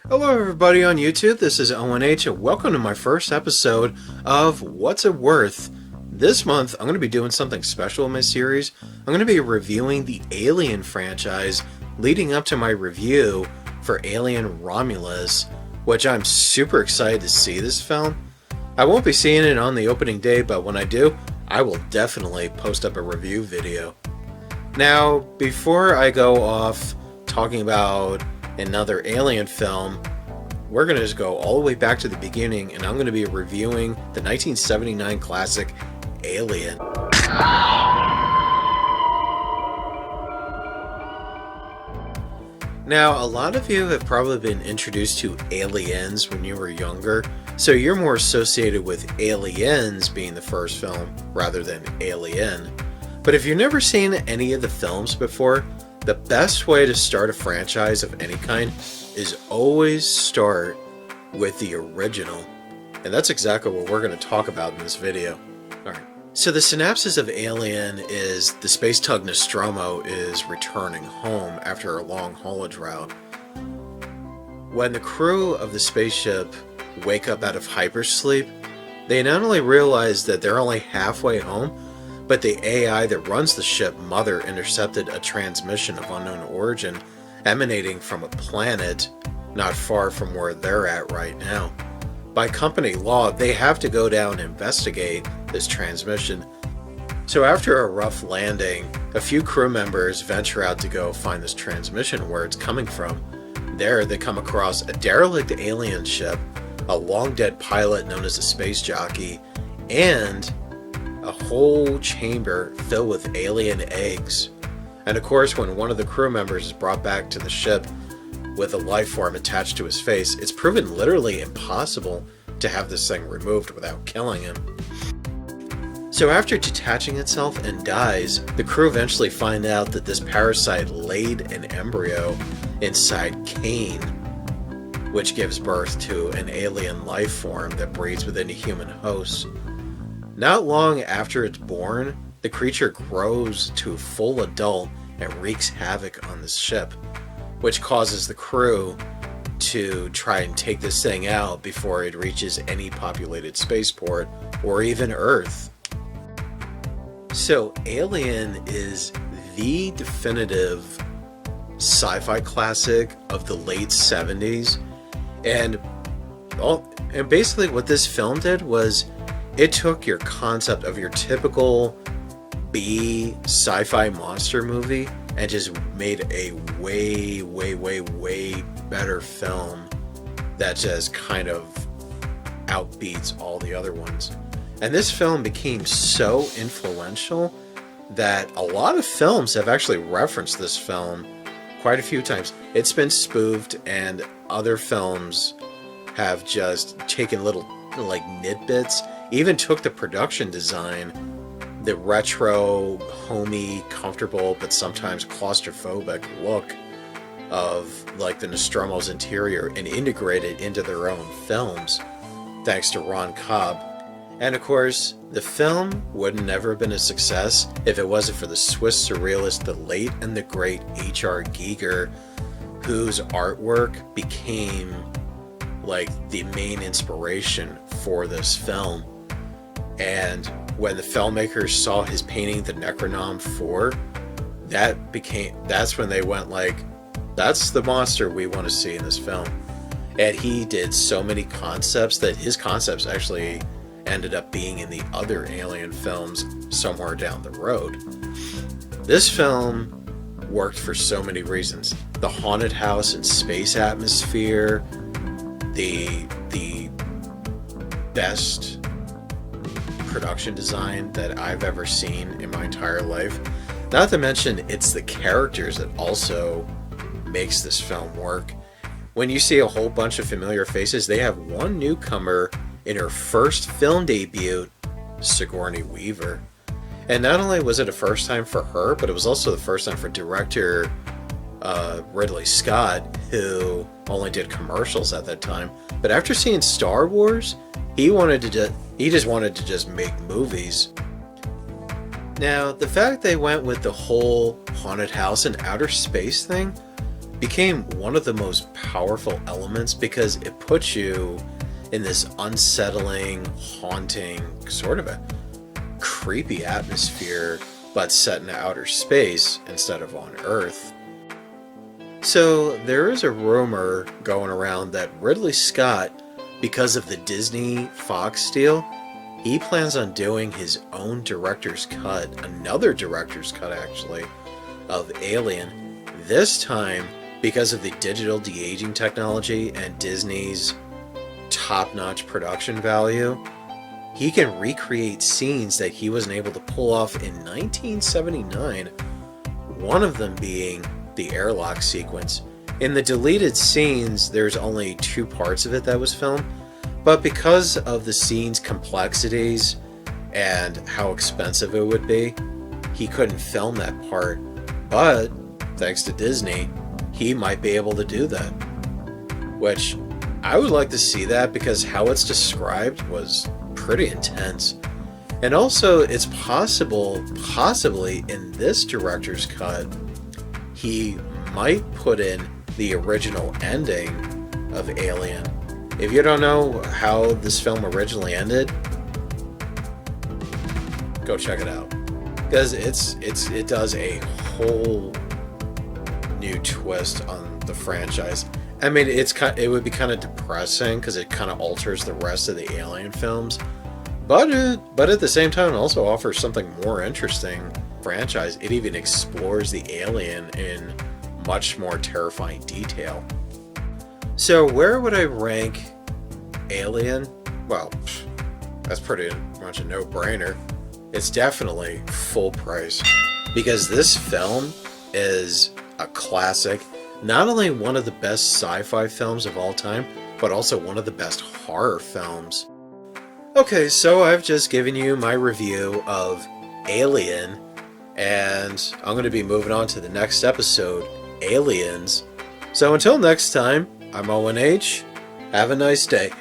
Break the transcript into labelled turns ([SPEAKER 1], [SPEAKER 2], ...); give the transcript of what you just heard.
[SPEAKER 1] Hello everybody on YouTube, this is ONH and welcome to my first episode of What's It Worth? This month I'm going to be doing something special in my series. I'm going to be reviewing the Alien franchise leading up to my review for Alien Romulus, which I'm super excited to see this film. I won't be seeing it on the opening day, but when I do, I will definitely post up a review video. Now, before I go off talking about another Alien film, we're going to just go all the way back to the beginning, and I'm going to be reviewing the 1979 classic Alien. Now, a lot of you have probably been introduced to Aliens when you were younger, so you're more associated with Aliens being the first film rather than Alien. But if you've never seen any of the films before, the best way to start a franchise of any kind is always start with the original. And that's exactly what we're going to talk about in this video. Alright, so the synopsis of Alien is the space tug Nostromo is returning home after a long haulage route. When the crew of the spaceship wake up out of hypersleep, they not only realize that they're only halfway home, but the AI that runs the ship, Mother, intercepted a transmission of unknown origin emanating from a planet not far from where they're at right now. By company law, they have to go down and investigate this transmission. So after a rough landing, a few crew members venture out to go find this transmission where it's coming from. There, they come across a derelict alien ship, a long-dead pilot known as a space jockey, and a whole chamber filled with alien eggs. And of course, when one of the crew members is brought back to the ship with a life form attached to his face, it's proven literally impossible to have this thing removed without killing him. So after detaching itself and dies, the crew eventually find out that this parasite laid an embryo inside Cain, which gives birth to an alien life form that breeds within a human host. Not long after it's born, the creature grows to a full adult and wreaks havoc on the ship, which causes the crew to try and take this thing out before it reaches any populated spaceport or even Earth. So Alien is the definitive sci-fi classic of the late 70s, and basically what this film did was it took your concept of your typical B sci-fi monster movie and just made a way better film that just kind of outbeats all the other ones. And this film became so influential that a lot of films have actually referenced this film quite a few times. It's been spoofed, and other films have just taken little like nitbits, even took the production design, the retro, homey, comfortable, but sometimes claustrophobic look of like the Nostromo's interior and integrate it into their own films, thanks to Ron Cobb. And of course, the film would never have been a success if it wasn't for the Swiss surrealist, the late and the great H.R. Giger, whose artwork became like the main inspiration for this film. And when the filmmakers saw his painting, The Necronom 4, that's when they went like, that's the monster we want to see in this film. And he did so many concepts that his concepts actually ended up being in the other Alien films somewhere down the road. This film worked for so many reasons. The haunted house and space atmosphere, the best production design that I've ever seen in my entire life. Not to mention, it's the characters that also makes this film work. When you see a whole bunch of familiar faces, they have one newcomer in her first film debut, Sigourney Weaver. And not only was it a first time for her, but it was also the first time for director Ridley Scott, who only did commercials at that time. But after seeing Star Wars, he just wanted to just make movies. Now, the fact they went with the whole haunted house and outer space thing became one of the most powerful elements because it puts you in this unsettling, haunting, sort of a creepy atmosphere, but set in outer space instead of on Earth. So there is a rumor going around that Ridley Scott, because of the Disney Fox deal, he plans on doing his own director's cut, another director's cut actually, of Alien. This time, because of the digital de-aging technology and Disney's top-notch production value, he can recreate scenes that he wasn't able to pull off in 1979, one of them being the airlock sequence. In the deleted scenes, there's only 2 parts of it that was filmed, but because of the scene's complexities and how expensive it would be, he couldn't film that part. But, thanks to Disney, he might be able to do that. Which, I would like to see that because how it's described was pretty intense. And also, it's possibly in this director's cut, he might put in the original ending of Alien. If you don't know how this film originally ended, go check it out. Because it does a whole new twist on the franchise. I mean, it would be kind of depressing because it kind of alters the rest of the Alien films, but at the same time, it also offers something more interesting. Franchise. It even explores the alien in much more terrifying detail. So, where would I rank Alien? Well, that's pretty much a no-brainer. It's definitely full price because this film is a classic. Not only one of the best sci-fi films of all time, but also one of the best horror films. Okay, so I've just given you my review of Alien, and I'm going to be moving on to the next episode, Aliens. So until next time, I'm Owen H. Have a nice day.